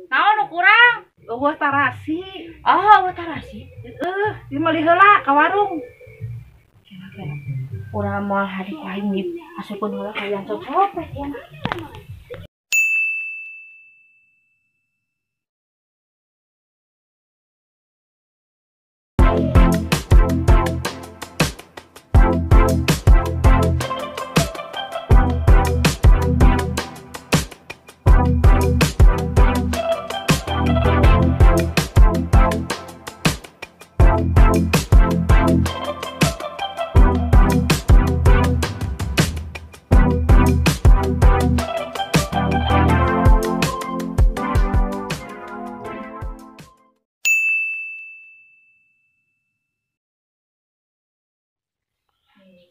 Naon nu kurang? Eueuh tarasi. Oh, tarasi. Di meuli heula ka warung. Urang moal hadik lain nih. Asupun heula ka yang copet ya.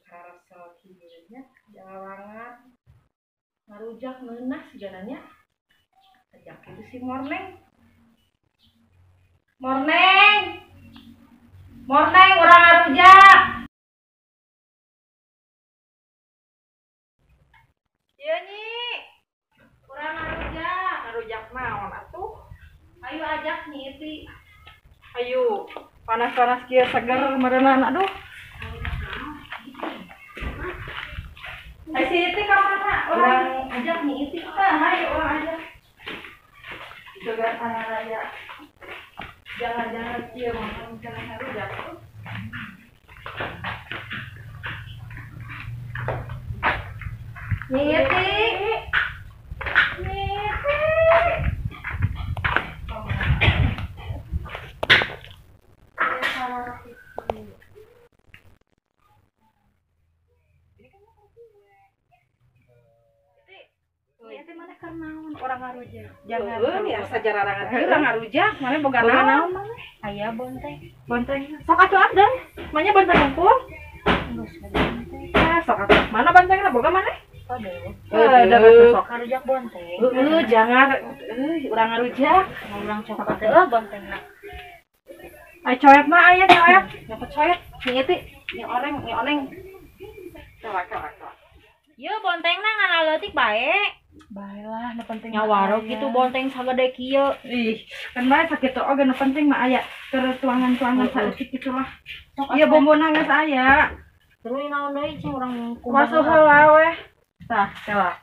Karasa kieunya jalangan ngarujak meunah sejananya. Ajak itu si Morneng. Morneng. Morneng urang ngarujak. Ieu Nyi. Urang ngarujak. Ngarujak naon atuh? Ayo ajak Nyi Iti. Ayo. Panas-panas kieu seger meureunana aduh. Si Iti ka mana? Urang ajak Nyi Iti. Ayo urang ajak. Juga tanah raya. Jangan-jangan kieu makan kana harujak. Nyi Iti. Nyi Iti. Itu mana karena orang ngarujak. Jangan ya sajararangan urang ngarujak, mana boga naon mah. Aya bonteng. Bonteng. Sok atuh abdan. Manya bonteng hungkul. Geus bonteng. Sok atuh. Mana bontengna boga mana? Ada Sok. ngarujak bonteng. Jangan urang ngarujak. Urang cokot teh bontengna. Ai coet mah aya coet. Nyokot coet. Nyi Iti, nyi oneng. Coba. Ieu bontengna ngana leutik bae. Baiklah, nu penting Nyawarog gitu bonteng sagede kieu. Ih, kan bae sakitu oge nu penting mah aya keur tuangan-tuangan saeutik kitu lah. Ieu bumbuna geus aya. Terus naon deui cing urang Masuk heula weh. Tah, coba.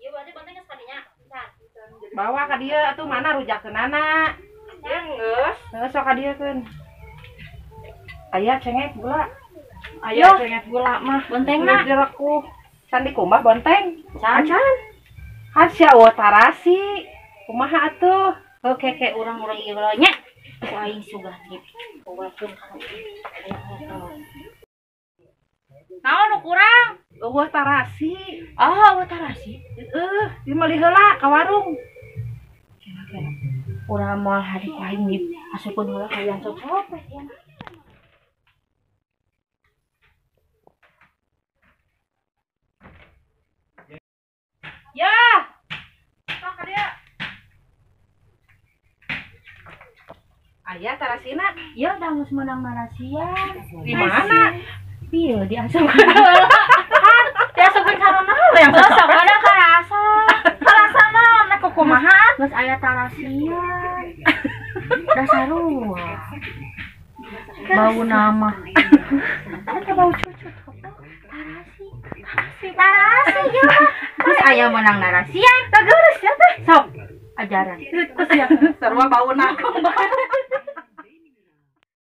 Ieu berarti bonteng geus kadinya. Bawa ka dieu atuh mana rujakkeunana. Ya geus. Geus sok ka dieu keun. Aya cengek gula. Aya cengek gula mah. Bontengna direkuh. Can dikumbah bonteng. Can. Kan sia eueuh tarasi. Kumaha atuh? Keke urang-urang ieu nya. Ku aing sugah nih. Kuwakeun kana. Naon nu kurang? Eueuh tarasi. Oh, tarasi. Di meuli heula ka warung. Urang moal hadik lain nih. Asupun heula ka yang copet ya. Ya. Sok ka dieu. Aya tarasina. Ya udah geus meunang narasian. Di mana? Pieu diasupkeun heula. Diasupkeun sarona heula yang cocok. Sok ada karasa. Karasa naon nek kumaha? Geus aya tarasian. Dasar ruah. Bau nama. Ada bau cucut. Tarasi ya. Geus aya meunang narasian. Geus ya teh. Sok ajaran. Terus ya sarua bauna.